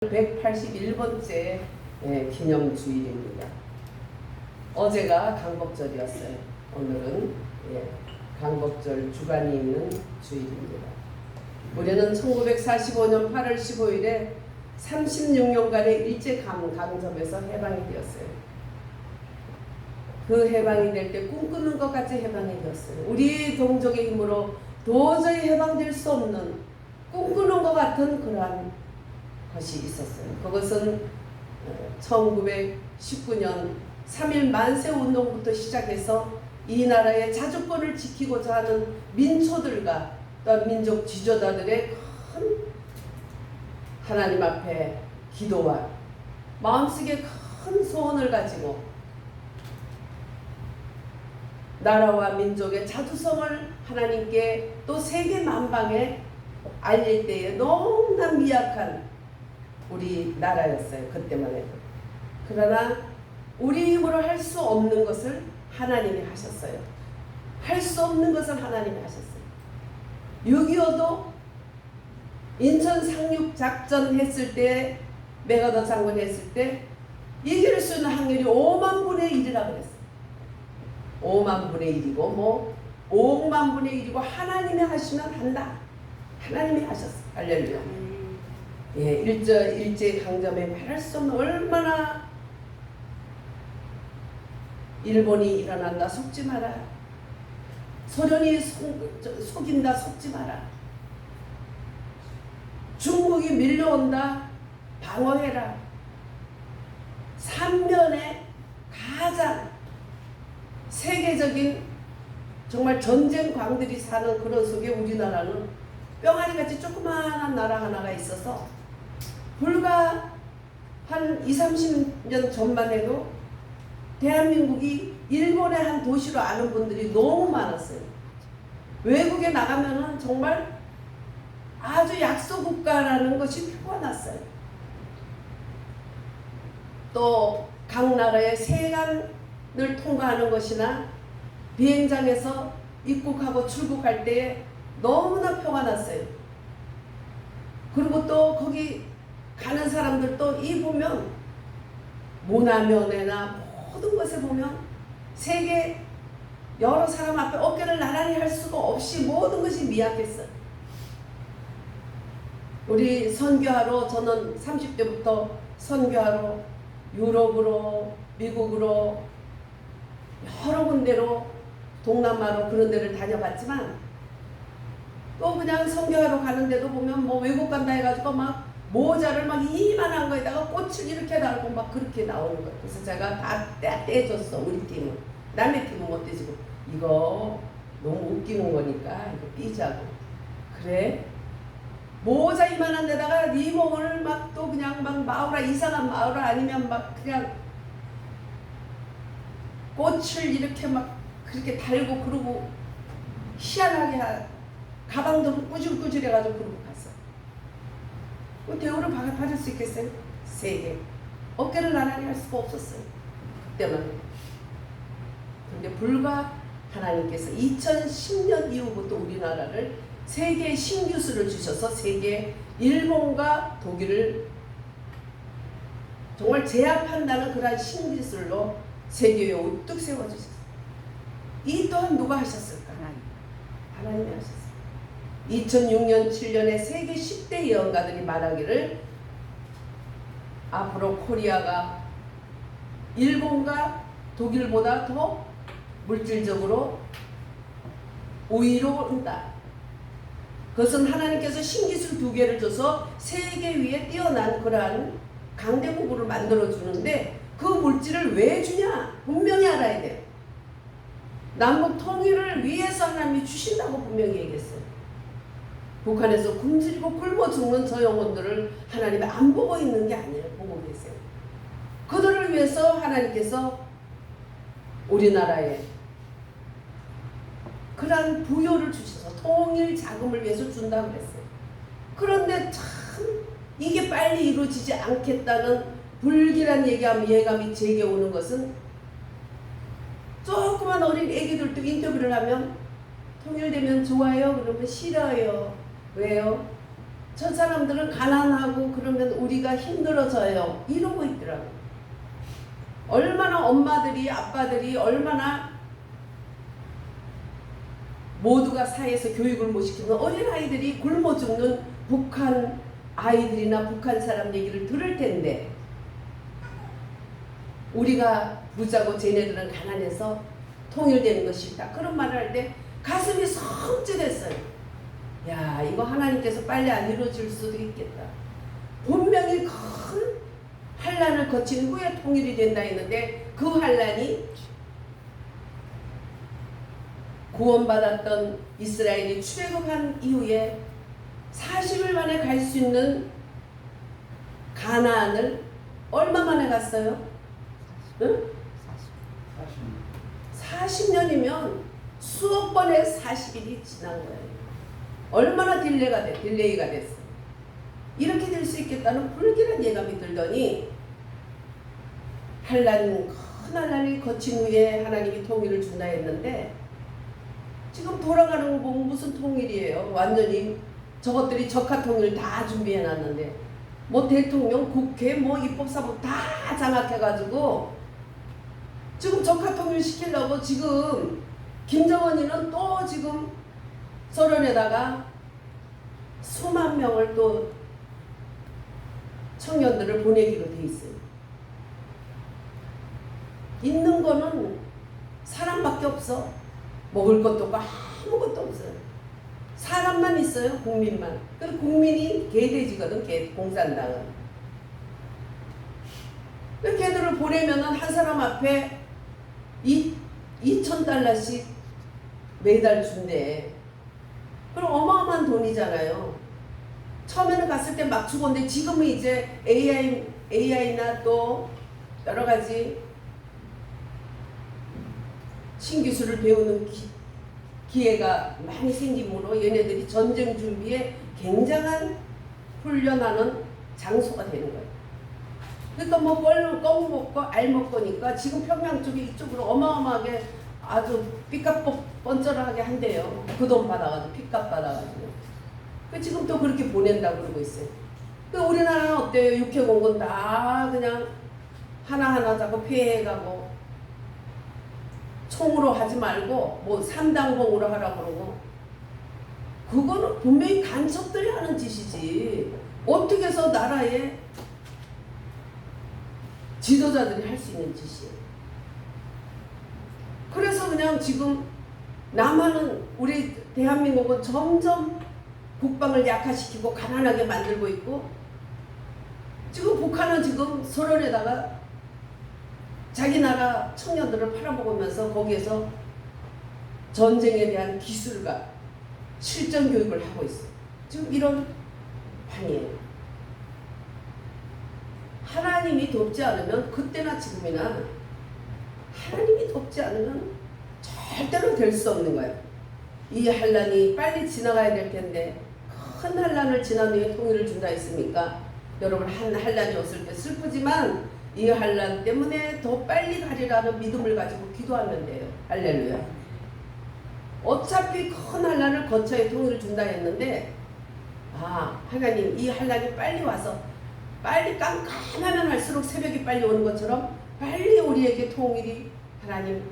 181번째 기념주일입니다. 어제가 강복절이었어요. 오늘은 강복절 주간이 있는 주일입니다. 우리는 1945년 8월 15일에 36년간의 일제강점에서 해방이 되었어요. 그 해방이 될 때 꿈꾸는 것 같이 해방이 되었어요. 우리 동족의 힘으로 도저히 해방될 수 없는 꿈꾸는 것 같은 그러한 것이 있었어요. 그것은 1919년 3.1 만세운동부터 시작해서 이 나라의 자주권을 지키고자 하는 민초들과 또한 민족 지도자들의 큰 하나님 앞에 기도와 마음속에 큰 소원을 가지고 나라와 민족의 자주성을 하나님께 또 세계 만방에 알릴 때에 너무나 미약한 우리 나라였어요. 그때만 해도. 그러나 우리 힘으로 할 수 없는 것을 하나님이 하셨어요. 할 수 없는 것을 하나님이 하셨어요. 6.25도 인천 상륙작전 했을 때, 맥어더 장군 했을 때 이길 수 있는 확률이 5만 분의 1이라고 그랬어요. 5만 분의 1이고 뭐 5만 분의 1이고 하나님이 하시면 한다. 하나님이 하셨어요. 할렐루야. 일제 강점에 말할 수 없는 얼마나 일본이 일어난다 속지 마라. 소련이 속인다 속지 마라. 중국이 밀려온다 방어해라. 삼면에 가장 세계적인 정말 전쟁광들이 사는 그런 속에 우리나라는 뿅아리같이 조그마한 나라 하나가 있어서 불과 한 20-30년 전만 해도 대한민국이 일본의 한 도시로 아는 분들이 너무 많았어요. 외국에 나가면은 정말 아주 약소국가라는 것이 표가 났어요. 또 각 나라의 세관을 통과하는 것이나 비행장에서 입국하고 출국할 때에 너무나 표가 났어요. 그리고 또 거기 가는 사람들 또 이 보면 문화면회나 모든 것에 보면 세계 여러 사람 앞에 어깨를 나란히 할 수가 없이 모든 것이 미약했어요. 우리 선교하러 저는 30대부터 선교하러 유럽으로 미국으로 여러 군데로 동남아로 그런 데를 다녀봤지만 또 그냥 선교하러 가는데도 보면 뭐 외국 간다 해가지고 막 모자를 막 이만한 거에다가 꽃을 이렇게 달고 막 그렇게 나오는 거예요. 그래서 제가 다 떼줬어. 우리 팀은. 남의 팀은 못 떼지고 이거 너무 웃기는 거니까 이거 삐자고. 그래? 모자 이만한 데다가 네 몸을 막 또 그냥 막 마우라 이상한 마우라 아니면 막 그냥 꽃을 이렇게 막 그렇게 달고 그러고 희한하게 가방도 꾸질꾸질 해가지고 그러고 갔어. 그 대우를 받을 수 있겠어요? 세계. 어깨를 나란히 할 수가 없었어요. 그때만. 그런데 불과 하나님께서 2010년 이후부터 우리나라를 세계 신기술을 주셔서 세계 일본과 독일을 정말 제압한다는 그러한 신기술로 세계에 우뚝 세워주셨어요. 이 또한 누가 하셨을까? 하나님이 하셨어요. 2006년 7년에 세계 10대 예언가들이 말하기를 앞으로 코리아가 일본과 독일보다 더 물질적으로 우위로 온다. 그것은 하나님께서 신기술 2개를 줘서 세계 위에 뛰어난 그러한 강대국으로 만들어주는데 그 물질을 왜 주냐? 분명히 알아야 돼요. 남북 통일을 위해서 하나님이 주신다고 분명히 얘기했어요. 북한에서 굶주리고 굶어 죽는 저 영혼들을 하나님이 안 보고 있는 게 아니에요. 보고 계세요. 그들을 위해서 하나님께서 우리나라에 그러한 부여를 주셔서 통일 자금을 위해서 준다고 그랬어요. 그런데 참 이게 빨리 이루어지지 않겠다는 불길한 예감이 제게 오는 것은 조그만 어린 애기들도 인터뷰를 하면 통일되면 좋아요? 그러면 싫어요. 왜요? 저 사람들은 가난하고 그러면 우리가 힘들어져요. 이러고 있더라고. 얼마나 엄마들이 아빠들이 얼마나 모두가 사회에서 교육을 못 시키면 어린아이들이 굶어 죽는 북한 아이들이나 북한 사람 얘기를 들을 텐데 우리가 부자고 쟤네들은 가난해서 통일되는 것이 있다. 그런 말을 할 때 가슴이 성취됐어요. 야, 이거 하나님께서 빨리 안 이루어질 수도 있겠다. 분명히 큰 환란을 거친 후에 통일이 된다 했는데 그 환란이 구원받았던 이스라엘이 출애굽한 이후에 40일 만에 갈 수 있는 가나안을 얼마 만에 갔어요? 응? 40년이면 수억 번의 40일이 지난 거예요. 얼마나 딜레이가 됐어. 이렇게 될 수 있겠다는 불길한 예감이 들더니 큰 환란을 거친 후에 하나님이 통일을 준다 했는데 지금 돌아가는 거 보면 무슨 통일이에요. 완전히 저것들이 적화 통일 다 준비해 놨는데 뭐 대통령, 국회, 뭐 입법사무 다 장악해가지고 지금 적화 통일 시키려고 지금 김정은이는 또 지금 소련에다가 수만 명을 또 청년들을 보내기로 돼 있어요. 있는 거는 사람밖에 없어. 먹을 것도 없고 아무것도 없어요. 사람만 있어요. 국민만. 그 국민이 개돼지거든. 공산당은. 그 걔들을 보내면은 한 사람 앞에 2,000달러씩 매달 준대. 그럼 어마어마한 돈이잖아요. 처음에는 갔을 때 막 죽었는데 지금은 이제 AI나 또 여러 가지 신기술을 배우는 기회가 많이 생기므로 얘네들이 전쟁 준비에 굉장한 훈련하는 장소가 되는 거예요. 그러니까 뭐 껌 먹고 알 먹고니까 지금 평양 쪽에 이쪽으로 어마어마하게 아주 삐값 번쩍하게 한대요. 그 돈 받아가지고 빚값 받아가지고. 지금 또 그렇게 보낸다고 그러고 있어요. 우리나라는 어때요? 육해공군 다 그냥 하나하나 자꾸 폐해가고 총으로 하지 말고 뭐 3당봉으로 하라고 그러고 그거는 분명히 간첩들이 하는 짓이지 어떻게 해서 나라의 지도자들이 할 수 있는 짓이에요. 그래서 그냥 지금 남한은 우리 대한민국은 점점 국방을 약화시키고 가난하게 만들고 있고 지금 북한은 지금 소련에다가 자기 나라 청년들을 팔아먹으면서 거기에서 전쟁에 대한 기술과 실전 교육을 하고 있어요. 지금 이런 판이에요. 하나님이 돕지 않으면 그때나 지금이나 하나님이 돕지 않으면 절대로 될 수 없는 거예요. 이 환란이 빨리 지나가야 될 텐데 큰 환란을 지난 후에 통일을 준다 했습니까? 여러분 한 환란이 왔을 때 슬프지만 이 환란 때문에 더 빨리 가리라는 믿음을 가지고 기도하면 돼요. 할렐루야. 어차피 큰 환란을 거쳐야 통일을 준다 했는데 하나님 이 환란이 빨리 와서 빨리 깜깜하면 할수록 새벽이 빨리 오는 것처럼 빨리 우리에게 통일이 하나님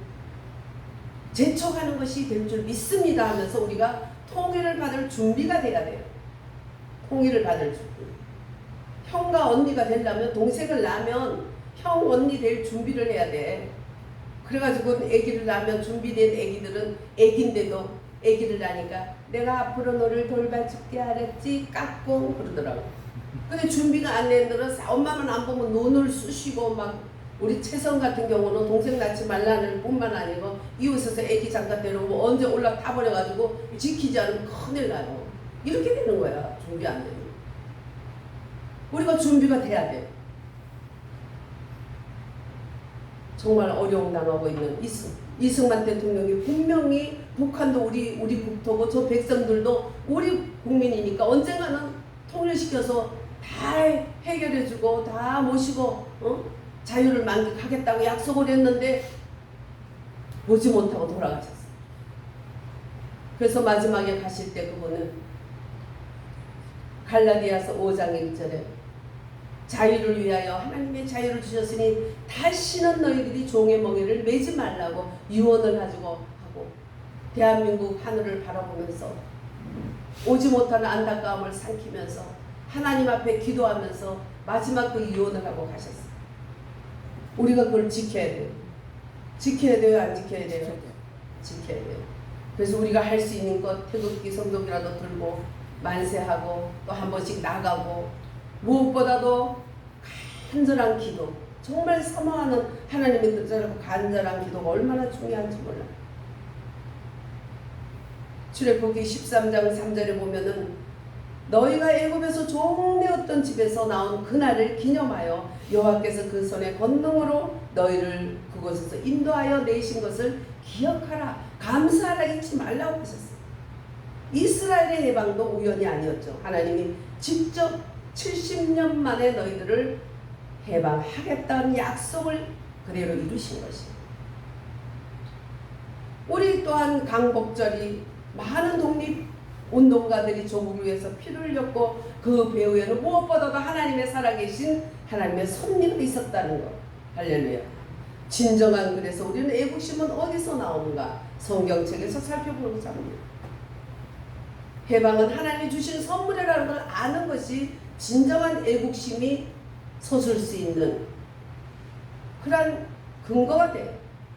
재촉하는 것이 될 줄 믿습니다 하면서 우리가 통일을 받을 준비가 돼야 돼요. 통일을 받을 준비. 형과 언니가 되려면 동생을 낳으면 형 언니 될 준비를 해야 돼. 그래가지고 아기를 낳으면 준비된 아기들은 아기인데도 아기를 낳으니까 내가 앞으로 너를 돌봐줄게 알았지? 까꿍 그러더라고. 근데 준비가 안 된 애들은 엄마만 안 보면 눈을 쑤시고 막 우리 채성 같은 경우는 동생 낳지 말라는 뿐만 아니고 이웃에서 아기 잠깐 데려오고 언제 올라타버려가지고 지키지 않으면 큰일 나요. 이렇게 되는 거야. 준비 안 되면. 우리가 준비가 돼야 돼. 정말 어려움 당하고 있는 이승만 대통령이 분명히 북한도 우리 국토고 저 백성들도 우리 국민이니까 언젠가는 통일시켜서 다 해결해주고 다 모시고 자유를 만끽하겠다고 약속을 했는데 보지 못하고 돌아가셨어요. 그래서 마지막에 가실 때 그분은 갈라디아서 5장 1절에 자유를 위하여 하나님의 자유를 주셨으니 다시는 너희들이 종의 멍에를 매지 말라고 유언을 가지고 하고, 대한민국 하늘을 바라보면서 오지 못하는 안타까움을 삼키면서 하나님 앞에 기도하면서 마지막 그 유언을 하고 가셨어요. 우리가 그걸 지켜야 돼요. 지켜야 돼요? 안 지켜야 돼요? 지켜야 돼요. 그래서 우리가 할 수 있는 것, 태극기 성경이라도 들고 만세하고 또 한 번씩 나가고, 무엇보다도 간절한 기도, 정말 사모하는 하나님의 뜻을 간절한 기도가 얼마나 중요한지 몰라요. 출애굽기 13장 3절에 보면은 너희가 애굽에서 종되었던 집에서 나온 그날을 기념하여 여호와께서 그 손의 권능으로 너희를 그곳에서 인도하여 내신 것을 기억하라, 감사하라, 잊지 말라고 하셨어요. 이스라엘의 해방도 우연이 아니었죠. 하나님이 직접 70년 만에 너희들을 해방하겠다는 약속을 그대로 이루신 것이에요. 우리 또한 강복절이 많은 독립운동가들이 조국을 위해서 피를 흘렸고, 그 배후에는 무엇보다도 하나님의 살아계신 하나님의 섭리가 있었다는 것. 할렐루야. 진정한, 그래서 우리는 애국심은 어디서 나오는가? 성경책에서 살펴보고자 합니다. 해방은 하나님이 주신 선물이라는 걸 아는 것이 진정한 애국심이 솟을 수 있는 그런 근거가 돼요.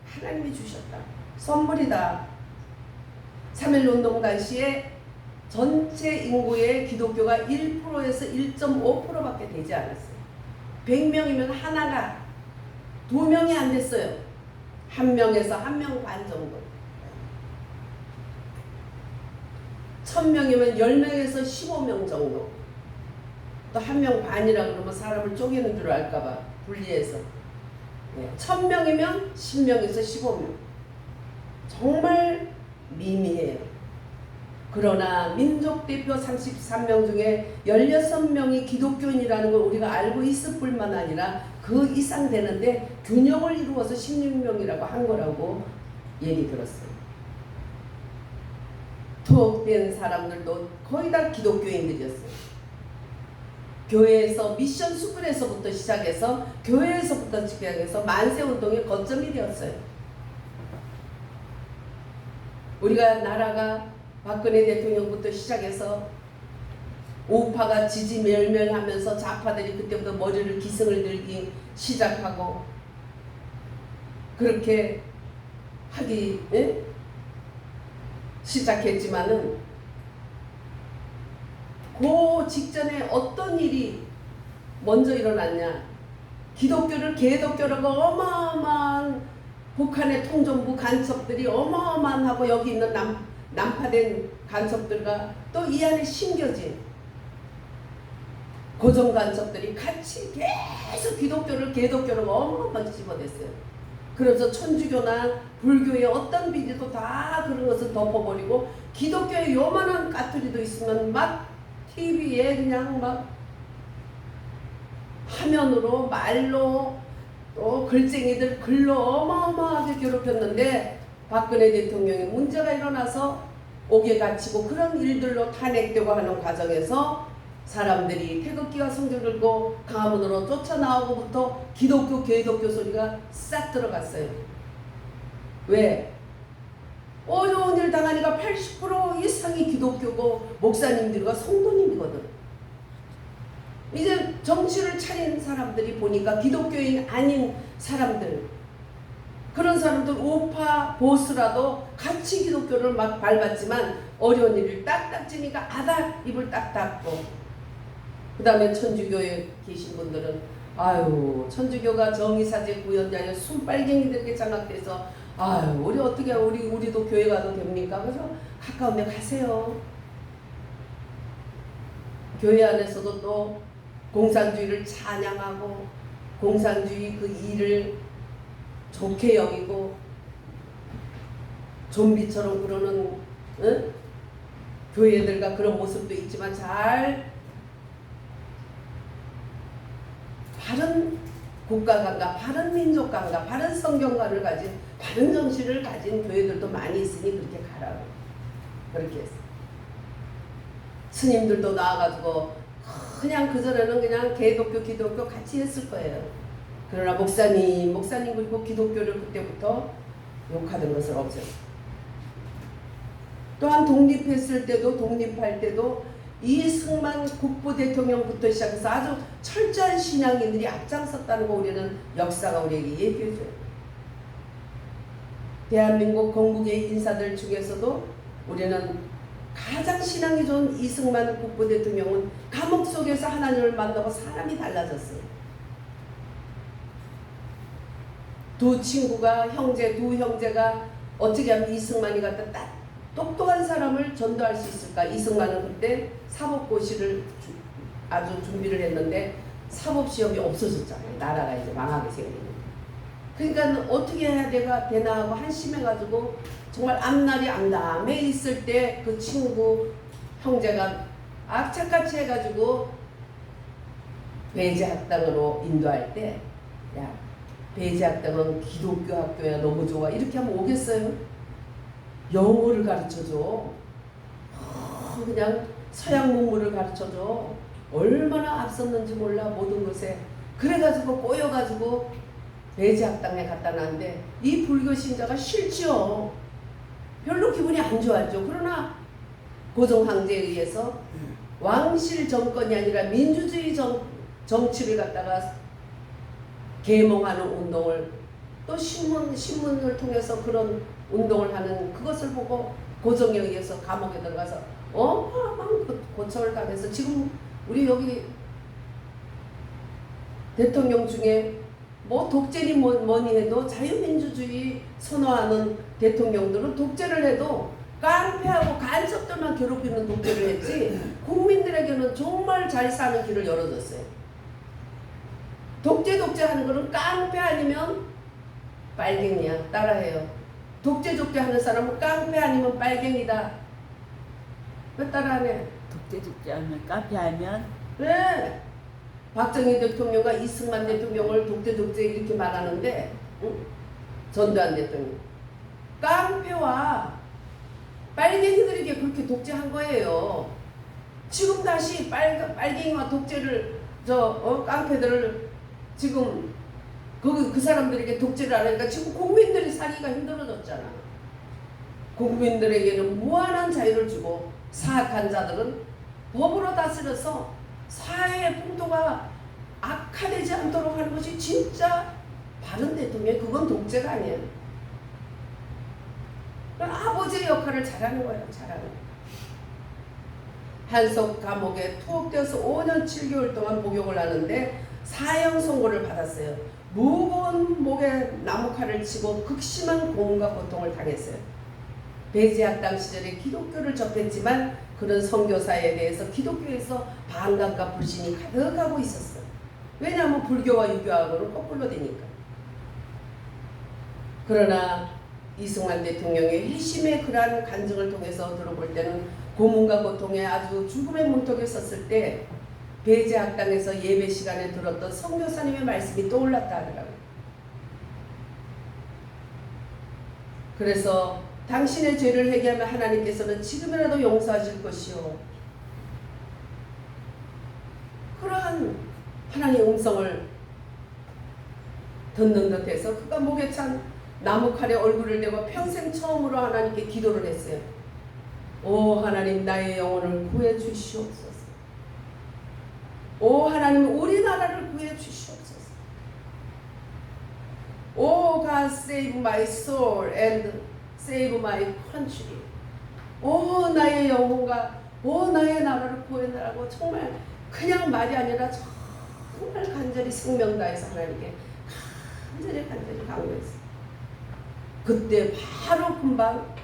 하나님이 주셨다, 선물이다. 3.1운동 당시에 전체 인구의 기독교가 1%에서 1.5%밖에 되지 않았어요. 100명이면 하나가 2명이 안 됐어요. 1명에서 1명 반 정도. 1000명이면 10명에서 15명 정도. 또 1명 반이라 그러면 사람을 쪼개는 줄 알까봐 분리해서. 1000명이면 10명에서 15명. 정말 미미해요. 그러나 민족대표 33명 중에 16명이 기독교인이라는 걸 우리가 알고 있을 뿐만 아니라 그 이상 되는데 균형을 이루어서 16명이라고 한 거라고 얘기 들었어요. 투옥된 사람들도 거의 다 기독교인들이었어요. 교회에서 미션 스쿨에서부터 시작해서 교회에서부터 시작해서 만세운동의 거점이 되었어요. 우리가 나라가 박근혜 대통령부터 시작해서 우파가 지지멸멸하면서 좌파들이 그때부터 머리를 기승을 들기 시작하고 그렇게 하기 시작했지만은 그 직전에 어떤 일이 먼저 일어났냐? 기독교를 개독교라고 어마어마한 북한의 통전부 간첩들이 어마어마하고 여기 있는 난파된 간첩들과 또 이 안에 심겨진 고정 간첩들이 같이 계속 기독교를 개독교로 어마어마하게 집어댔어요. 그래서 천주교나 불교의 어떤 비리도 다 그런 것을 덮어버리고 기독교의 요만한 까투리도 있으면 막 TV에 그냥 막 화면으로 말로 또 글쟁이들 글로 어마어마하게 괴롭혔는데 박근혜 대통령이 문제가 일어나서 옥에 갇히고 그런 일들로 탄핵되고 하는 과정에서 사람들이 태극기와 성경 들고 강화문으로 쫓아나오고부터 기독교 개독교 소리가 싹 들어갔어요. 왜? 어려운 일 당하니까 80% 이상이 기독교고 목사님들과 성도님이거든. 이제 정치를 차린 사람들이 보니까 기독교인 아닌 사람들, 그런 사람들 우파 보수라도 같이 기독교를 막 밟았지만 어려운 일을 딱딱 지니까 아닥 입을 딱 닫고, 그 다음에 천주교에 계신 분들은 아유 천주교가 정의사제 구현자에 순빨갱이들에게 장악돼서 아유 우리 어떻게 우리도 교회 가도 됩니까? 그래서 가까운 데 가세요. 교회 안에서도 또 공산주의를 찬양하고 공산주의 그 일을 좋게 여기고 좀비처럼 그러는 교회들과 그런 모습도 있지만 잘 바른 국가관과 바른 민족관과 바른 성경관을 가진 바른 정신을 가진 교회들도 많이 있으니 그렇게 가라고 그렇게 했어요. 스님들도 나와가지고 그냥 그전에는 그냥 개독교, 기독교 같이 했을 거예요. 그러나 목사님 그리고 기독교를 그때부터 욕하던 것을 없앴어요. 또한 독립할 때도 이승만 국부대통령부터 시작해서 아주 철저한 신앙인들이 앞장섰다는 거 우리는 역사가 우리에게 얘기해줘요. 대한민국 건국의 인사들 중에서도 우리는 가장 신앙이 좋은 이승만 국부대통령은 감옥 속에서 하나님을 만나고 사람이 달라졌어요. 두 형제가 어떻게 하면 이승만이 갖다 딱 똑똑한 사람을 전도할 수 있을까? 이승만은 그때 사법고시를 아주 준비를 했는데 사법시험이 없어졌잖아요. 나라가 이제 망하게 생기니까. 그러니까 어떻게 해야 되나 하고 한심해가지고 정말 앞날이 암담해 있을 때 그 친구 형제가 악착같이 해가지고 배제학당으로 인도할 때, 야, 배제학당은 기독교 학교야, 너무 좋아, 이렇게 하면 오겠어요? 영어를 가르쳐줘. 그냥 서양 문물을 가르쳐줘. 얼마나 앞섰는지 몰라, 모든 것에. 그래가지고 꼬여가지고 배제학당에 갖다 놨는데 이 불교 신자가 싫지요. 별로 기분이 안 좋았죠. 그러나 고종황제에 의해서 왕실 정권이 아니라 민주주의 정치를 갖다가 계몽하는 운동을, 또 신문을 통해서 그런 운동을 하는 그것을 보고 고종에 의해서 감옥에 들어가서 고초를 당해서 지금 우리 여기 대통령 중에 뭐 독재니 뭐니 해도 자유민주주의 선호하는 대통령들은 독재를 해도 깡패하고 간첩들만 괴롭히는 독재를 했지 국민들에게는 정말 잘 사는 길을 열어줬어요. 독재 하는 거는 깡패 아니면 빨갱이야. 따라해요. 독재 하는 사람은 깡패 아니면 빨갱이다. 왜 따라하네? 독재 하면 깡패 하면? 네. 박정희 대통령과 이승만 대통령을 독재 이렇게 말하는데, 응? 전두환 대통령 깡패와 빨갱이들에게 그렇게 독재한 거예요. 지금 다시 빨갱이와 독재를 깡패들을 지금 그 사람들에게 독재를 안 하니까 지금 국민들이 살기가 힘들어졌잖아. 국민들에게는 무한한 자유를 주고 사악한 자들은 법으로 다스려서 사회의 풍토가 악화되지 않도록 하는 것이 진짜 바른 대통령. 그건 독재가 아니에요. 아버지의 역할을 잘하는 거예요. 잘하는 거예요. 한석 감옥에 투옥되어서 5년 7개월 동안 복역을 하는데 사형 선고를 받았어요. 무거운 목에 나무칼을 치고 극심한 고문과 고통을 당했어요. 배제학당 시절에 기독교를 접했지만 그런 선교사에 대해서 기독교에서 반감과 불신이 가득하고 있었어요. 왜냐하면 불교와 유교하고는 거꾸로 되니까. 그러나 이승만 대통령의 회심의 그러한 간증을 통해서 들어볼 때는 고문과 고통에 아주 죽음의 문턱에 섰을 때 배제학당에서 예배 시간에 들었던 선교사님의 말씀이 떠올랐다 하더라고요. 그래서 당신의 죄를 회개하면 하나님께서는 지금이라도 용서하실 것이요. 그러한 하나님의 음성을 듣는 듯해서 그가 목에 찬 나무칼에 얼굴을 대고 평생 처음으로 하나님께 기도를 했어요. 오 하나님, 나의 영혼을 구해 주시옵소서. 오 하나님, 우리나라를 구해 주시옵소서. 오 God, save my soul and save my country. 오 나의 영혼과 오 나의 나라를 구해달라고 정말 그냥 말이 아니라 정말 간절히 생명 다해서 하나님께 간절히 강구했어요. 그때 바로 금방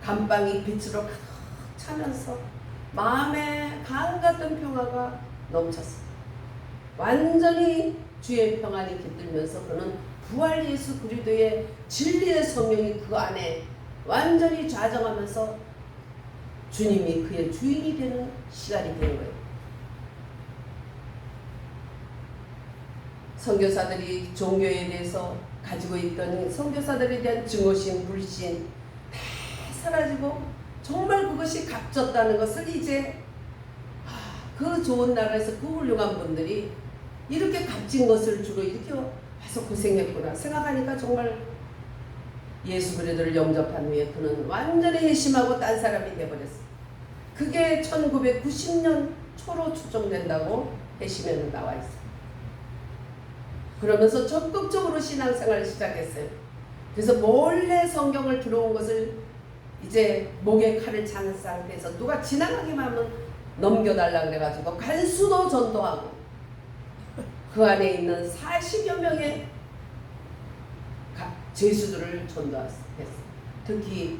감방이 빛으로 가득 차면서 마음에 가을 같은 평화가 넘쳤어요. 완전히 주의 평안이 깃들면서 그는 부활 예수 그리스도의 진리의 성령이 그 안에 완전히 좌정하면서 주님이 그의 주인이 되는 시간이 된 거예요. 선교사들이 종교에 대해서 가지고 있던 선교사들에 대한 증오심, 불신 다 사라지고 정말 그것이 값졌다는 것을 이제 그 좋은 나라에서 그 훌륭한 분들이 이렇게 값진 것을 주로 이렇게 와서 고생했구나 생각하니까 정말 예수 그리스도를 영접한 후에 그는 완전히 회심하고 딴 사람이 되어버렸어요. 그게 1990년 초로 추정된다고 회심에는 나와 있어요. 그러면서 적극적으로 신앙생활을 시작했어요. 그래서 몰래 성경을 들어온 것을 이제 목에 칼을 찬 상태에서 누가 지나가기만 하면 넘겨달라 그래가지고 간수도 전도하고 그 안에 있는 40여 명의 죄수들을 전도했어요. 특히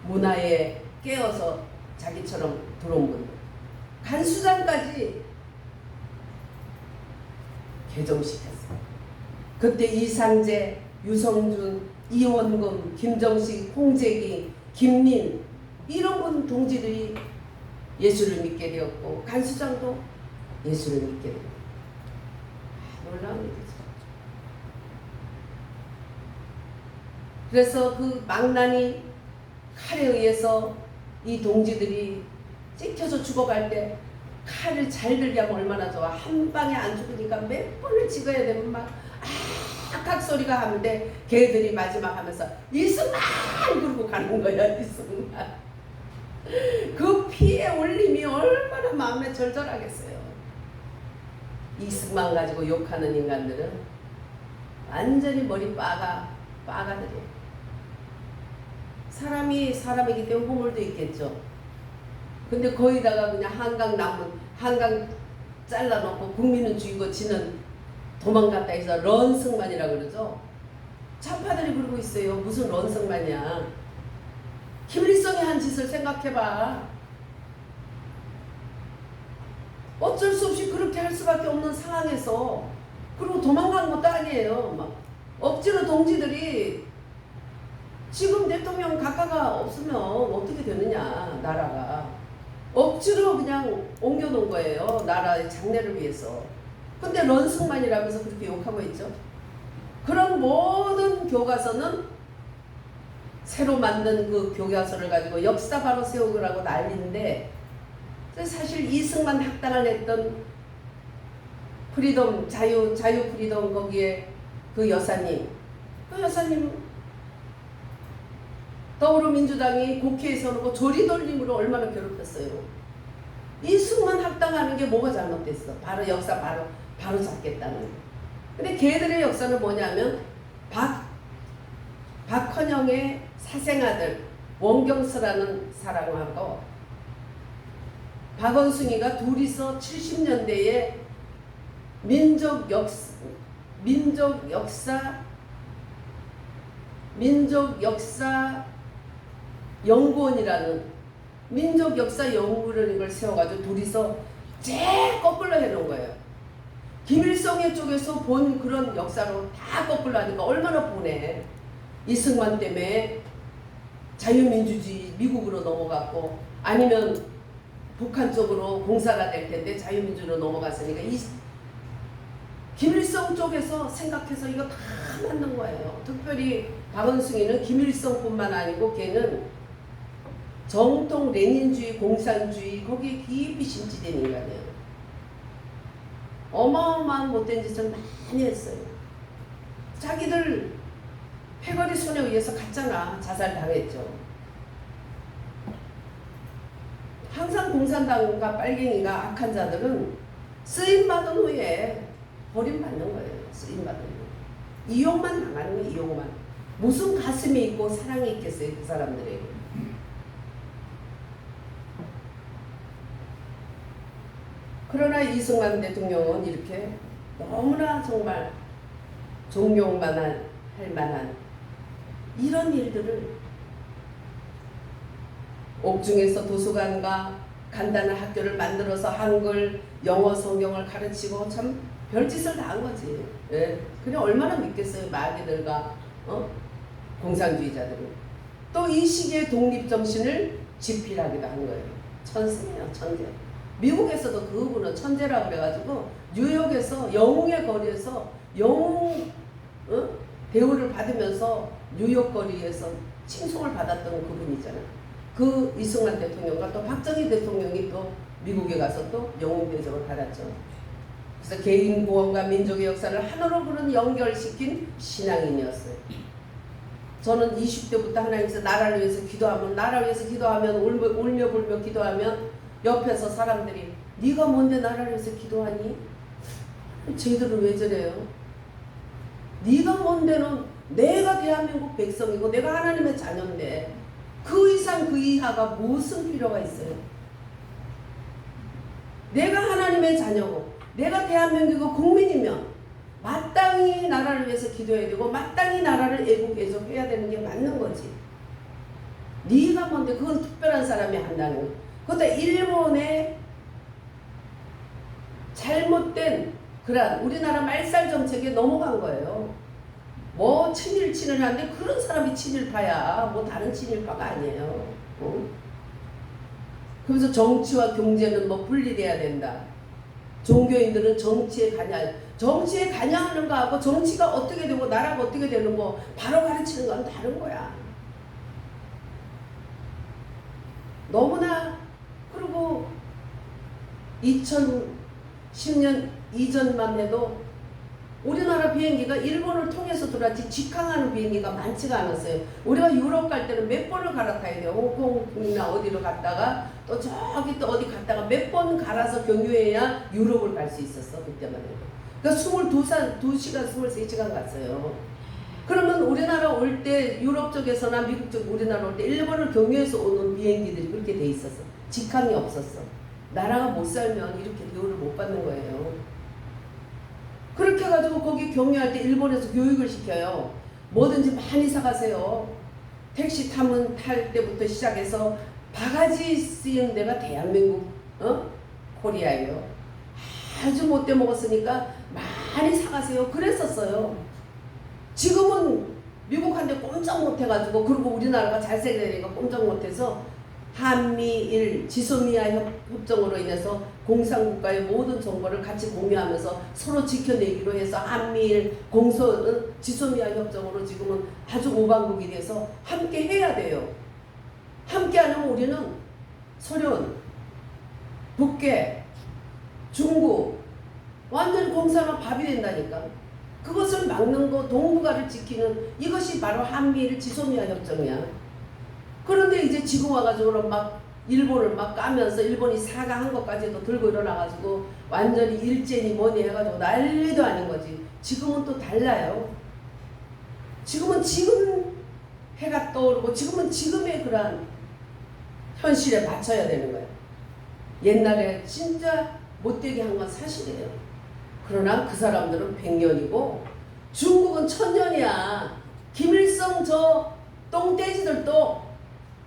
문화에 깨어서 자기처럼 들어온 분들 간수장까지 개종시켰어요. 그때 이상재, 유성준, 이원금, 김정식, 홍재기, 김민 이런 분 동지들이 예수를 믿게 되었고 간수장도 예수를 믿게 되었고 놀라운 일이죠. 그래서 그 망나니 칼에 의해서 이 동지들이 찍혀서 죽어갈 때 칼을 잘 들게 하면 얼마나 좋아. 한 방에 안 죽으니까 몇 번을 찍어야 되면 막 악악 소리가 하는데 걔들이 마지막 하면서 이승만 그러고 가는 거야. 이승만. 그 피의 올림이 얼마나 마음에 절절하겠어요. 이승만 가지고 욕하는 인간들은 완전히 머리 빠가들이에요. 사람이 사람이기 때문에 허물도 있겠죠. 근데 거기다가 그냥 한강 잘라놓고 국민은 죽이고 지는 도망갔다 해서 런승만이라고 그러죠. 좌파들이 그러고 있어요. 무슨 런승만이야. 김일성이 한 짓을 생각해봐. 어쩔 수 없이 그렇게 할 수밖에 없는 상황에서 그리고 도망간 것도 아니에요. 막 억지로 동지들이 지금 대통령 각하가 없으면 어떻게 되느냐 나라가 억지로 그냥 옮겨놓은 거예요. 나라의 장래를 위해서. 근데 런승만이라면서 그렇게 욕하고 있죠. 그런 모든 교과서는 새로 만든 그 교과서를 가지고 역사 바로 세우라고 난리인데 사실 이승만 학당을 했던 프리덤 자유 프리덤 거기에 그 여사님 더불어민주당이 국회에서 놓고 조리돌림으로 얼마나 괴롭혔어요. 이승만 학당하는 게 뭐가 잘못됐어? 바로 역사 바로 잡겠다는. 근데 걔들의 역사는 뭐냐면 박헌영의 사생아들 원경서라는 사람하고 박원순이가 둘이서 70년대에 민족 역사 연구원이라는 민족 역사 연구원을 걸 세워가지고 둘이서 제일 거꾸로 해놓은 거예요. 김일성의 쪽에서 본 그런 역사로 다 거꾸로 하니까 얼마나 분해. 이승만 때문에 자유민주주의 미국으로 넘어갔고 아니면 북한 쪽으로 공사가 될 텐데 자유민주로 넘어갔으니까 김일성 쪽에서 생각해서 이거 다 맞는 거예요. 특별히 박원순이는 김일성뿐만 아니고 걔는 정통 레닌주의, 공산주의 거기에 깊이 심취된 인간이에요. 어마어마한 못된 짓을 많이 했어요. 자기들 패거리 손에 의해서 갔잖아. 자살당했죠. 항상 공산당과 빨갱이가 악한 자들은 쓰임받은 후에 버림받는 거예요. 쓰임받은 후에. 이용만 당하는 거예요. 이용만. 무슨 가슴이 있고 사랑이 있겠어요. 그 사람들에게. 그러나 이승만 대통령은 이렇게 너무나 정말 존경만 할 만한 이런 일들을 옥중에서 도서관과 간단한 학교를 만들어서 한글, 영어, 성경을 가르치고 참 별짓을 다 한 거지. 예. 그냥 얼마나 믿겠어요. 마귀들과 공산주의자들은. 또 이 시기에 독립정신을 집필하기도 한 거예요. 천재예요. 천재. 미국에서도 그분은 천재라고 그래가지고 뉴욕에서 영웅의 거리에서 영웅 대우를 받으면서 뉴욕 거리에서 칭송을 받았던 그분이잖아요. 그 이승만 대통령과 또 박정희 대통령이 또 미국에 가서 또 영웅 대접을 받았죠. 그래서 개인 구원과 민족의 역사를 하나로 부른 연결시킨 신앙인이었어요. 저는 20대부터 하나님께서 나라를 위해서 기도하면, 나라 위해서 기도하면, 울며 불며 기도하면 옆에서 사람들이 네가 뭔데 나라를 위해서 기도하니? 쟤들은 왜 저래요? 네가 뭔데는 내가 대한민국 백성이고 내가 하나님의 자녀인데 그 이상 그 이하가 무슨 필요가 있어요? 내가 하나님의 자녀고 내가 대한민국 국민이면 마땅히 나라를 위해서 기도해야 되고 마땅히 나라를 애국애족해야 되는 게 맞는 거지. 네가 뭔데 그건 특별한 사람이 한다는 거. 그것도 일본의 잘못된 그런 우리나라 말살 정책에 넘어간 거예요. 뭐 친일을 하는데 그런 사람이 친일파야. 뭐 다른 친일파가 아니에요. 그래서 정치와 경제는 뭐 분리돼야 된다. 종교인들은 정치에 관여하는 거하고 정치가 어떻게 되고 나라가 어떻게 되는 거 바로 가르치는 건 다른 거야. 너무나. 그리고 2010년 이전만 해도 우리나라 비행기가 일본을 통해서 들어왔지 직항하는 비행기가 많지가 않았어요. 우리가 유럽 갈 때는 몇 번을 갈아타야 돼요. 홍콩이나 어디로 갔다가 또 저기 또 어디 갔다가 몇 번 갈아서 경유해야 유럽을 갈 수 있었어. 그때만 해도. 그러니까 2시간 23시간 갔어요. 그러면 우리나라 올 때 유럽 쪽에서나 미국 쪽 우리나라 올 때 일본을 경유해서 오는 비행기들이 그렇게 돼 있었어. 직항이 없었어. 나라가 못 살면 이렇게 대우를 못 받는 거예요. 그렇게 해가지고 거기 경유할 때 일본에서 교육을 시켜요. 뭐든지 많이 사가세요. 택시 타면 탈 때부터 시작해서 바가지 쓰이는 데가 대한민국 코리아예요. 아주 못돼 먹었으니까 많이 사가세요. 그랬었어요. 지금은 미국한테 꼼짝 못해가지고 그리고 우리나라가 잘 살게 되니까 꼼짝 못해서 한미일 지소미아 협정으로 인해서 공산국가의 모든 정보를 같이 공유하면서 서로 지켜내기로 해서 한미일 지소미아 협정으로 지금은 아주 오방국이 돼서 함께 해야 돼요. 함께 안 하면 우리는 소련, 북괴, 중국 완전히 공산화 밥이 된다니까. 그것을 막는 거 동북아를 지키는 이것이 바로 한미일 지소미아 협정이야. 그런데 이제 지금 와가지고 막 일본을 막 까면서 일본이 사과한 것까지도 들고 일어나가지고 완전히 일제니 뭐니 해가지고 난리도 아닌 거지. 지금은 또 달라요. 지금은 지금 해가 떠오르고 지금은 지금의 그러한 현실에 맞춰야 되는 거예요. 옛날에 진짜 못되게 한 건 사실이에요. 그러나 그 사람들은 100년이고 중국은 1000년이야. 김일성 저 똥돼지들도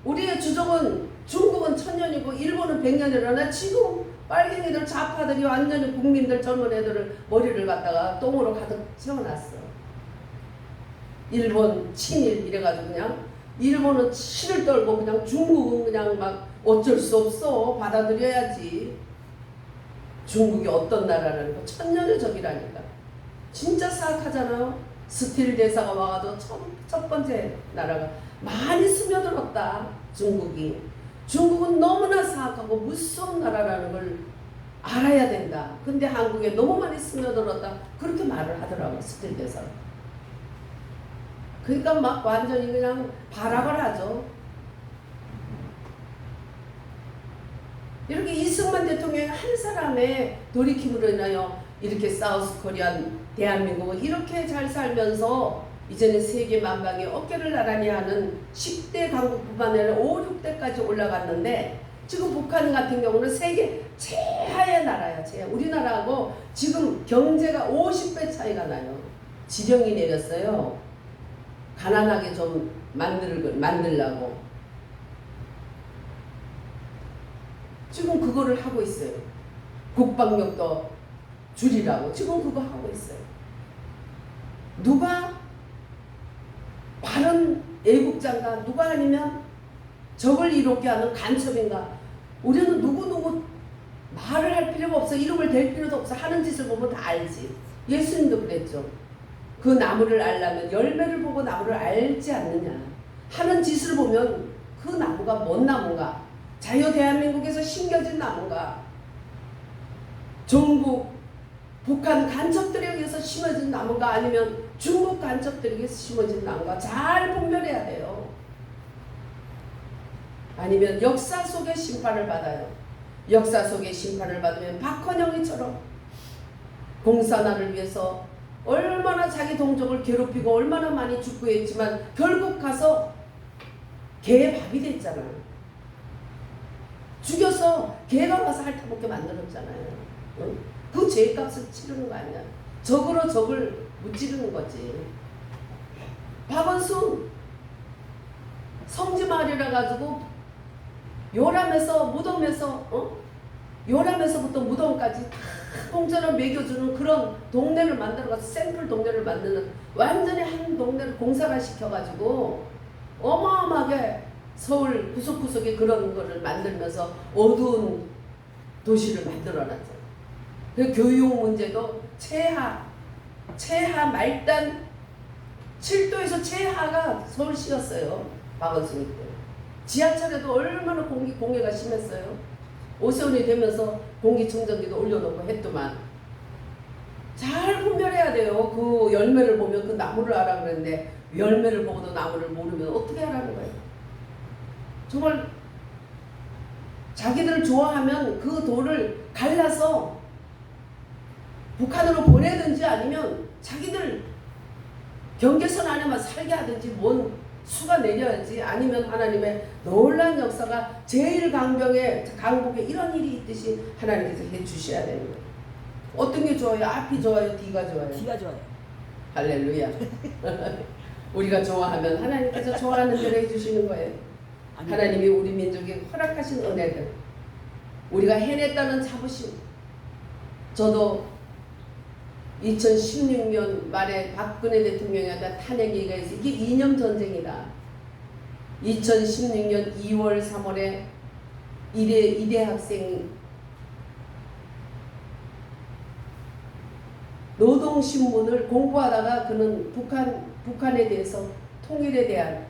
우리의 주적은 중국은 1000년이고 일본은 100년이라나 지금 빨갱이들 좌파들이 완전히 국민들 젊은 애들을 머리를 갖다가 똥으로 가득 채워놨어. 일본 친일 이래가지고 그냥 일본은 치를 떨고 그냥 중국은 그냥 막 어쩔 수 없어. 받아들여야지. 중국이 어떤 나라라는 거 1000년의 적이라니까. 진짜 사악하잖아요. 스틸 대사가 와가지고 첫 번째 나라가 많이 스며들었다. 중국은 너무나 사악하고 무서운 나라라는 걸 알아야 된다. 근데 한국에 너무 많이 스며들었다. 그렇게 말을 하더라고. 스틸 대사가. 그러니까 막 완전히 그냥 발악을 하죠. 이렇게 이승만 대통령이 한 사람의 돌이킴으로 인하여 이렇게 사우스 코리안 대한민국은 이렇게 잘 살면서 이제는 세계 만방에 어깨를 나란히 하는 10대 강국뿐만 아니라 5, 6대까지 올라갔는데 지금 북한 같은 경우는 세계 최하의 나라야. 우리나라하고 지금 경제가 50배 차이가 나요. 지령이 내렸어요. 가난하게 좀 만들라고. 지금 그거를 하고 있어요. 국방력도 줄이라고 지금 그거 하고 있어요. 누가 바른 애국자인가? 누가 아니면 적을 이롭게 하는 간첩인가? 우리는 누구 말을 할 필요가 없어. 이름을 댈 필요도 없어. 하는 짓을 보면 다 알지. 예수님도 그랬죠. 그 나무를 알려면 열매를 보고 나무를 알지 않느냐. 하는 짓을 보면 그 나무가 뭔 나무인가? 자유 대한민국에서 심겨진 나무가 중국, 북한 간첩들에 의해서 심어진 나무가 아니면 중국 간첩들에 의해서 심어진 나무가 잘 분별해야 돼요. 아니면 역사 속의 심판을 받아요. 역사 속의 심판을 받으면 박헌영이처럼 공산화를 위해서 얼마나 자기 동족을 괴롭히고 얼마나 많이 죽고 했지만 결국 가서 개의 밥이 됐잖아요. 죽여서 개가 와서 핥아먹게 만들었잖아요. 응? 그 죄값을 치르는 거 아니야. 적으로 적을 무찌르는 거지. 박원순 성지마을이라 가지고 요람에서 무덤에서 요람에서부터 무덤까지 다 공짜로 먹여주는 그런 동네를 만들어가서 샘플 동네를 만드는 완전히 한 동네를 공사를 시켜가지고 어마어마하게 서울 구석구석에 그런 거를 만들면서 어두운 도시를 만들어놨잖아요. 그 교육 문제도 최하 말단 7도에서 최하가 서울시였어요. 박원순이 때. 지하철에도 얼마나 공해가 심했어요. 오세훈이 되면서 공기청정기도 올려놓고 했더만. 잘 분별해야 돼요. 그 열매를 보면 그 나무를 알아 그랬는데 열매를 보고도 나무를 모르면 어떻게 하라는 거예요. 정말 자기들 좋아하면 그 돌을 갈라서 북한으로 보내든지 아니면 자기들 경계선 안에만 살게 하든지 뭔 수가 내려야지. 아니면 하나님의 놀라운 역사가 제1강복에 이런 일이 있듯이 하나님께서 해주셔야 되는 거예요. 어떤 게 좋아요? 앞이 좋아요? 뒤가 좋아요? 뒤가 좋아요. 할렐루야. 우리가 좋아하면 하나님께서 좋아하는 대로 해주시는 거예요. 하나님이 우리 민족에 허락하신 은혜들, 우리가 해냈다는 자부심. 저도 2016년 말에 박근혜 대통령한테 탄핵 얘기가 있어요. 이게 이념 전쟁이다. 2016년 2월 3월에 이대 학생 노동신문을 공부하다가 그는 북한에 대해서 통일에 대한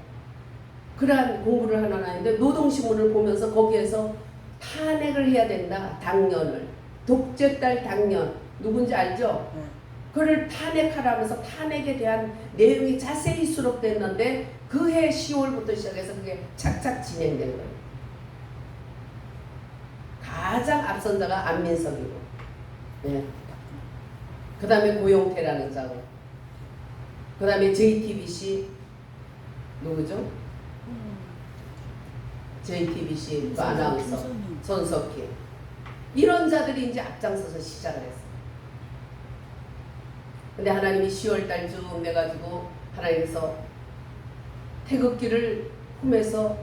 그러한 공부를 하나 하는데 노동신문을 보면서 거기에서 탄핵을 해야 된다. 당년을. 독재딸 당년. 누군지 알죠? 그를 탄핵하라면서 탄핵에 대한 내용이 자세히 수록됐는데 그 해 10월부터 시작해서 그게 착착 진행된 거예요. 가장 앞선 자가 안민석이고, 네. 그 다음에 고용태라는 자고, 그 다음에 JTBC 누구죠? JTBC 아나운서 손석희, 이런 자들이 이제 앞장서서 시작을 했어요. 근데 하나님이 10월달 쯤 해가지고 하나님께서 태극기를 품에서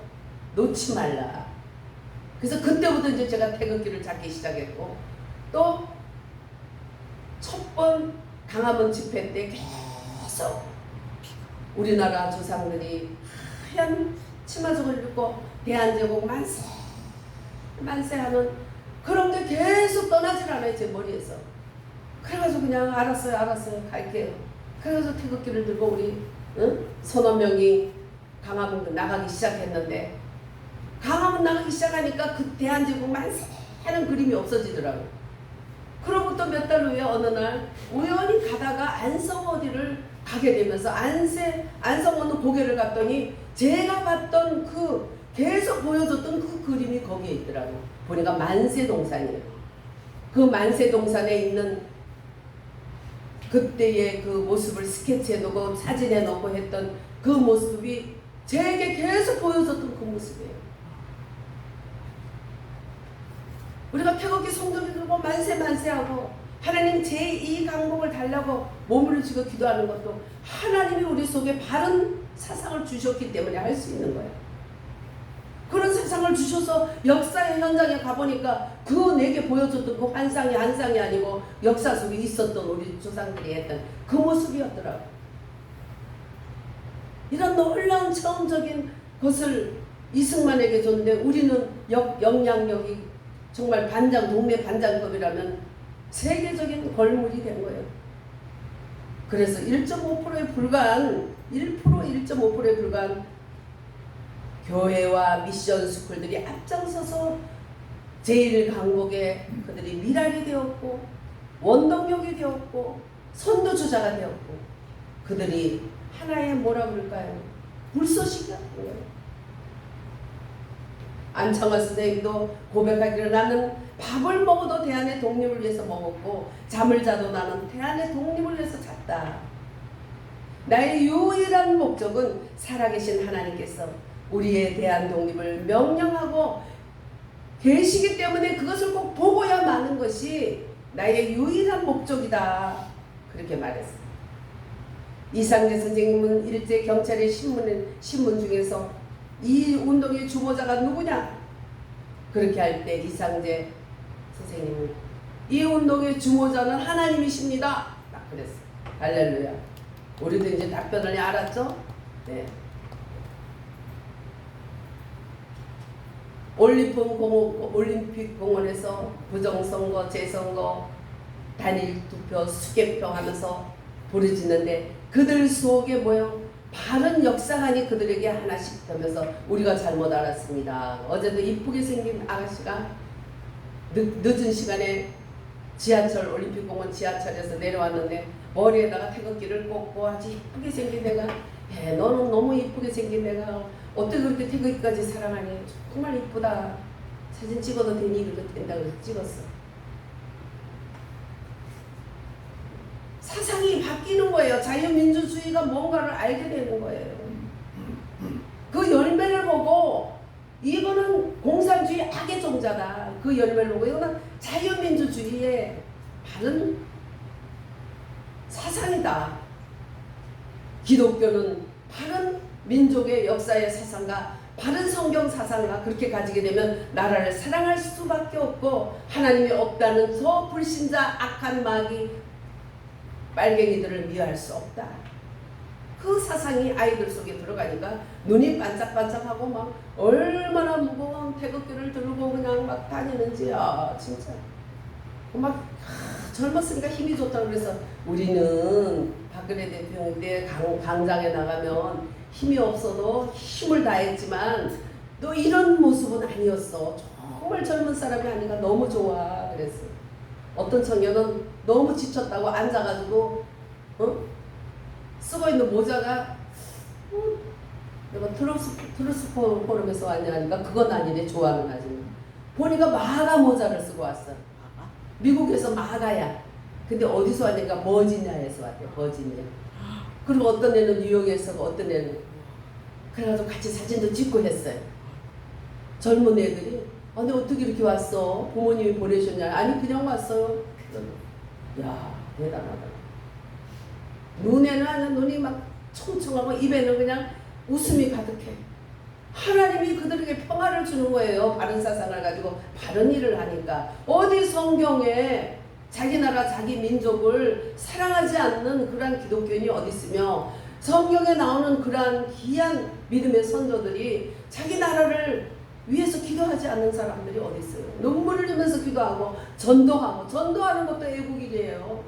놓지 말라. 그래서 그때부터 이제 제가 태극기를 잡기 시작했고, 또 첫 번 강화문 집회 때 계속 우리나라 조상들이 하얀 치마족을 입고 대한제국 만세 하는 그런 게 계속 떠나질 않아요. 제 머리에서. 그래가지고 그냥 알았어요 갈게요. 그래서 태극기를 들고 우리 서너 명이 강화문 나가기 시작했는데, 강화문 나가기 시작하니까 그 대한제국 만세 하는 그림이 없어지더라고요. 그로부터 몇 달 후에 어느 날 우연히 가다가 안성 어디를 가게 되면서 안성 어느 고개를 갔더니 제가 봤던 그 계속 보여줬던 그 그림이 거기에 있더라고요. 보니까 만세동산이에요. 그 만세동산에 있는 그때의 그 모습을 스케치해 놓고 사진에 넣고 했던 그 모습이 제게 계속 보여줬던 그 모습이에요. 우리가 태극기 송두리 들고 만세하고 하나님 제2강복을 달라고 몸을 쥐고 기도하는 것도 하나님이 우리 속에 바른 사상을 주셨기 때문에 할 수 있는 거예요. 그런 사상을 주셔서 역사의 현장에 가보니까 그 내게 보여줬던 그 환상이 아니고 역사 속에 있었던 우리 조상들이 했던 그 모습이었더라고요. 이런 놀라운 체험적인 것을 이승만에게 줬는데 우리는 영향력이 정말 동네 반장급이라면 세계적인 걸물이 된 거예요. 그래서 1.5%에 불과한 1.5%에 불과한 교회와 미션 스쿨들이 앞장서서 제1강국에 그들이 미랄이 되었고 원동력이 되었고 선두주자가 되었고 그들이 하나의 뭐라 그럴까요? 불쏘시가 된 거예요. 안창호 선생님도 고백하기를 나는 밥을 먹어도 대한의 독립을 위해서 먹었고 잠을 자도 나는 대한의 독립을 위해서 잤다. 나의 유일한 목적은 살아계신 하나님께서 우리의 대한 독립을 명령하고 계시기 때문에 그것을 꼭 보고야 마는 것이 나의 유일한 목적이다. 그렇게 말했어요. 이상재 선생님은 일제 경찰의 신문 중에서 이 운동의 주모자가 누구냐? 그렇게 할 때 이상재 선생님은 이 운동의 주모자는 하나님이십니다. 딱 그랬어요. 할렐루야. 우리도 이제 답변을 알았죠? 네. 올림픽 공원에서 부정선거, 재선거, 단일 투표, 수개표 하면서 부르짖는데 그들 속에 뭐요? 바른 역사관이 그들에게 하나씩 되면서 우리가 잘못 알았습니다. 어제도 이쁘게 생긴 아가씨가 늦은 시간에 지하철 올림픽공원 지하철에서 내려왔는데 머리에다가 태극기를 꽂고 아주 이쁘게 생긴 애가 너는 너무 이쁘게 생긴 애가 어떻게 그렇게 태극기까지 사랑하니? 정말 이쁘다. 사진 찍어도 되니? 이렇게 된다고 해서 찍었어. 사상이 바뀌는 거예요. 자유민주주의가 뭔가를 알게 되는 거예요. 그 열매를 보고 이거는 공산주의 악의 종자다. 그 열매를 보고 이거는 자유민주주의의 바른 사상이다. 기독교는 바른 민족의 역사의 사상과 바른 성경 사상과 그렇게 가지게 되면 나라를 사랑할 수밖에 없고 하나님이 없다는 저 불신자 악한 마귀 빨갱이들을 미워할 수 없다. 그 사상이 아이들 속에 들어가니까 눈이 반짝반짝하고 막 얼마나 무거운 태극기를 들고 그냥 막 다니는지 진짜 막 젊었으니까 힘이 좋다고 그래서 우리는 박근혜 대통령 때 광장에 나가면 힘이 없어도 힘을 다했지만 너 이런 모습은 아니었어. 정말 젊은 사람이 아니까 너무 좋아. 그랬어. 어떤 청년은 너무 지쳤다고 앉아가지고 쓰고 있는 모자가 내가 트루스포럼에서 왔냐니까 그건 아니래. 좋아하는 아줌마 보니까 마가 모자를 쓰고 왔어. 미국에서 마가야. 근데 어디서 왔냐니까 버지니아에서 왔대. 버지니아. 그리고 어떤 애는 뉴욕에서 어떤 애는 그래가지고 같이 사진도 찍고 했어요. 젊은 애들이 근데 어떻게 이렇게 왔어? 부모님이 보내셨냐? 아니 그냥 왔어요. 야 대단하다. 눈에는 눈이 막 총총하고 입에는 그냥 웃음이 가득해. 하나님이 그들에게 평화를 주는 거예요. 바른 사상을 가지고 바른 일을 하니까. 어디 성경에 자기 나라 자기 민족을 사랑하지 않는 그러한 기독교인이 어디 있으며 성경에 나오는 그러한 귀한 믿음의 선조들이 자기 나라를 위해서 기도하지 않는 사람들이 어디 있어요. 눈물을 흘리면서 기도하고 전도하는 것도 애국이래요.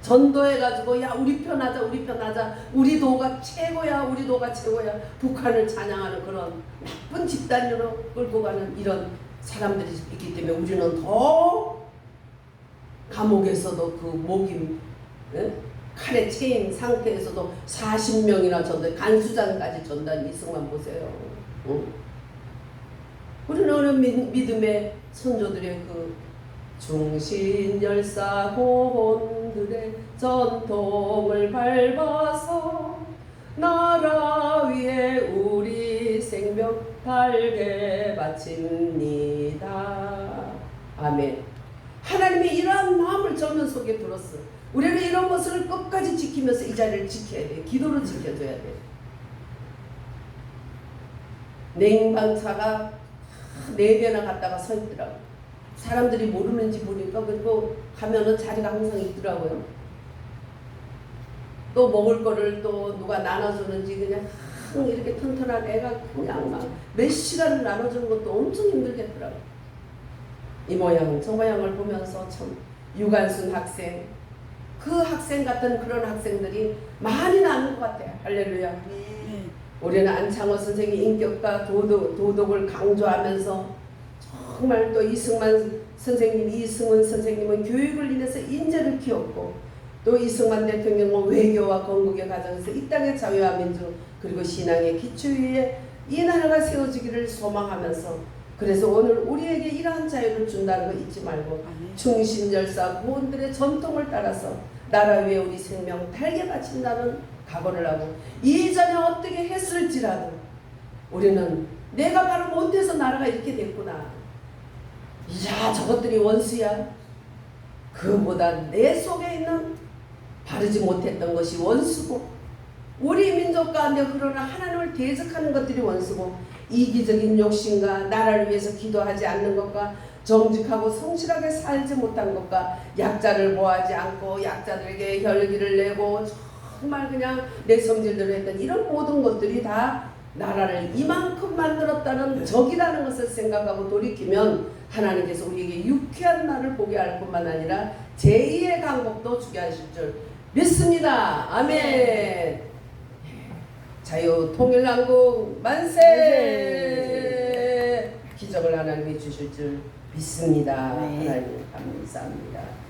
전도해가지고 야 우리 편하자 우리 편하자 우리 도가 최고야 우리 도가 최고야 북한을 찬양하는 그런 나쁜 집단으로 끌고 가는 이런 사람들이 있기 때문에 우리는 더 감옥에서도 그 목임 칼에 채인 상태에서도 40명이나 전도 간수장까지 전단 이승만 보세요. 우리는 어느 믿음의 선조들의 그 중신열사 고혼들의 전통을 밟아서 나라 위에 우리 생명 달게 바칩니다. 아멘. 하나님이 이러한 마음을 저는 속에 들었어. 우리는 이런 것을 끝까지 지키면서 이 자리를 지켜야 돼. 기도를 지켜줘야 돼. 냉방차가 4대나 갔다가 서 있더라고. 사람들이 모르는지 보니까 그리고 가면은 자리가 항상 있더라고요. 또 먹을 거를 또 누가 나눠주는지 그냥 이렇게 튼튼한 애가 그냥 막 몇 시간을 나눠주는 것도 엄청 힘들겠더라고. 이 모양 저 모양을 보면서 참 유관순 학생 그 학생 같은 그런 학생들이 많이 나는 것 같아요. 할렐루야. 우리는 안창호 선생의 인격과 도덕을 강조하면서 정말 또 이승만 선생님, 이승훈 선생님은 교육을 인해서 인재를 키웠고 또 이승만 대통령은 외교와 건국의 과정에서 이 땅의 자유와 민주 그리고 신앙의 기초 위에 이 나라가 세워지기를 소망하면서 그래서 오늘 우리에게 이러한 자유를 준다는 거 잊지 말고 충신열사 고원들의 전통을 따라서 나라 위에 우리 생명 달게 바친다는 각오를 하고 이전에 어떻게 했을지라도 우리는 내가 바로 못해서 나라가 이렇게 됐구나. 야, 저것들이 원수야. 그보다 내 속에 있는 바르지 못했던 것이 원수고 우리 민족 가운데 그러나 하나님을 대적하는 것들이 원수고 이기적인 욕심과 나라를 위해서 기도하지 않는 것과 정직하고 성실하게 살지 못한 것과 약자를 보호하지 않고 약자들에게 혈기를 내고 정말 그냥 내 성질대로 했던 이런 모든 것들이 다 나라를 이만큼 만들었다는 적이라는 것을 생각하고 돌이키면 하나님께서 우리에게 유쾌한 날을 보게 할 뿐만 아니라 제2의 강복도 주게 하실 줄 믿습니다. 아멘. 자유 통일한국 만세. 기적을 하나님이 주실 줄 믿습니다. 하나님 감사합니다.